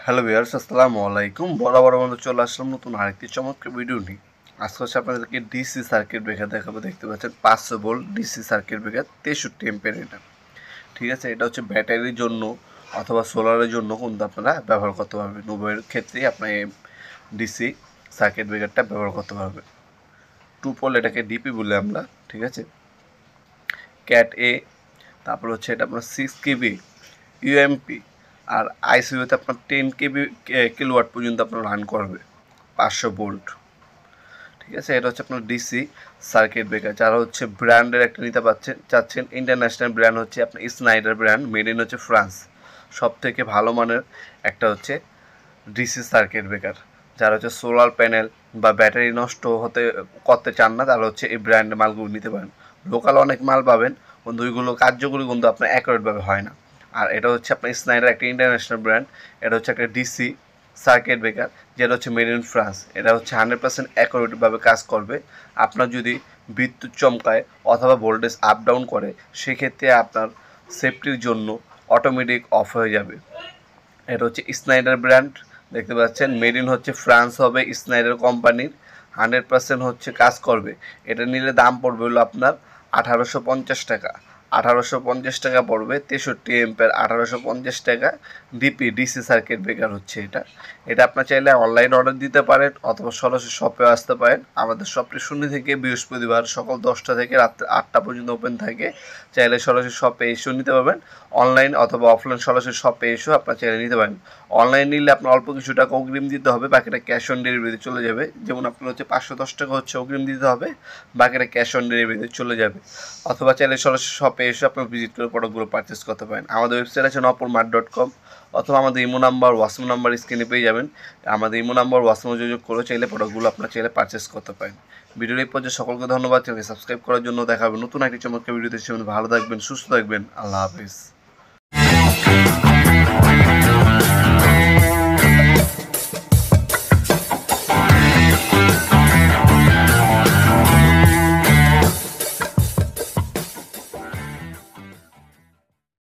Hello viewers, আসসালামু আলাইকুম। বরাবর মতো চলে আসলাম নতুন আরেকটি চমৎকার ভিডিও নিয়ে। আজকে হচ্ছে আপনাদেরকে ডিসি সার্কিট ব্রেকার দেখাবো। দেখতে পাচ্ছেন 500 volt DC circuit breaker 63 ampere এটা। ঠিক আছে, এটা হচ্ছে ব্যাটারির জন্য অথবা সোলারের জন্য কিন্তু আপনারা ব্যবহার করতে পারবেন। উভয়ের ক্ষেত্রেই আপনার এই ডিসি সার্কিট ব্রেকারটা ব্যবহার করতে পারবেন। 2 পোল, এটাকে ডিপি বলে আমরা। ঠিক আছে, ক্যাট এ, তারপর হচ্ছে এটা আপনার 6 কেবি ইউএমপি, আর আইসিইউতে আপনার 10 কেবি কিলোওয়াট পর্যন্ত আপনার রান করবে 500 ভোল্ট। ঠিক আছে, এটা হচ্ছে আপনার ডিসি সার্কিট ব্রেকার। যারা হচ্ছে ব্র্যান্ডের একটা নিতে চাচ্ছেন, ইন্টারন্যাশনাল ব্র্যান্ড হচ্ছে আপনার স্নাইডার ব্র্যান্ড, মেড ইন হচ্ছে ফ্রান্স। সব থেকে ভালো মানের একটা হচ্ছে ডিসি সার্কিট ব্রেকার। যারা হচ্ছে সোলার প্যানেল বা ব্যাটারি নষ্ট করতে চান না, তারা হচ্ছে এই ব্র্যান্ডের মালগুলো নিতে পারেন। লোকাল অনেক মাল পাবেন কিন্তু ওইগুলো কার্যকরী কিন্তু আপনার অ্যাকুরেটভাবে হয় না। আর এটা হচ্ছে আপনার স্নাইডার একটা ইন্টারন্যাশনাল ব্র্যান্ড। এটা হচ্ছে একটা ডিসি সার্কিট ব্রেকার, যেটা হচ্ছে মেড ইন ফ্রান্স। এটা হচ্ছে 100% অ্যাকুরেটভাবে কাজ করবে। আপনার যদি বিদ্যুৎ চমকায় অথবা ভোল্টেজ আপ ডাউন করে, সেক্ষেত্রে আপনার সেফটির জন্য অটোমেটিক অফ হয়ে যাবে। এটা হচ্ছে স্নাইডার ব্র্যান্ড, দেখতে পাচ্ছেন মেড ইন হচ্ছে ফ্রান্স হবে, স্নাইডার কোম্পানির। 100% হচ্ছে কাজ করবে। এটা নিলে দাম পড়বে হলো আপনার 1850 টাকা। 1850 টাকা পড়বে 63 এম্পের, 1850 টাকা। ডিসি সার্কিট ব্রেকার হচ্ছে এটা। এটা আপনার চাইলে অনলাইন অর্ডার দিতে পারেন অথবা সরাসরি শপে আসতে পারেন। আমাদের শপটি শনি থেকে বৃহস্পতিবার সকাল 10টা থেকে রাত্রে 8টা পর্যন্ত ওপেন থাকে। চাইলে সরাসরি শপে এসেও নিতে পারবেন, অনলাইন অথবা অফলাইন সরাসরি শপে এসেও আপনার চাইলে নিতে পারেন। অনলাইন নিলে আপনার অল্প কিছু টাকা অগ্রিম দিতে হবে, বাকিটা ক্যাশ অন ডেলিভারিতে চলে যাবে। যেমন আপনার হচ্ছে 510 টাকা হচ্ছে অগ্রিম দিতে হবে, বাকিটা ক্যাশ অন ডেলিভারিতে চলে যাবে। অথবা চাইলে সরাসরি শপে এসে আপনার ভিজিট করে প্রোডাক্টগুলো পারচেস করতে পারেন। আমাদের ওয়েবসাইট আছে nopalmart.com, অথবা আমাদের ইমো নাম্বার, হোয়াটসঅ্যাপ নাম্বার স্ক্রিনে পেয়ে যাবেন। আমাদের ইমো নাম্বার, হোয়াটসঅ্যাপে যোগাযোগ করে চাইলে প্রোডাক্টগুলো আপনার চাইলে পারচেস করতে পারেন। ভিডিওর এই পর্যায়ে সকলকে ধন্যবাদ। চ্যানেলকে সাবস্ক্রাইব করার জন্য। দেখা হবে নতুন একটি চমৎকার ভিডিওতে। ভালো থাকবেন, সুস্থ থাকবেন। আল্লাহ হাফিজ।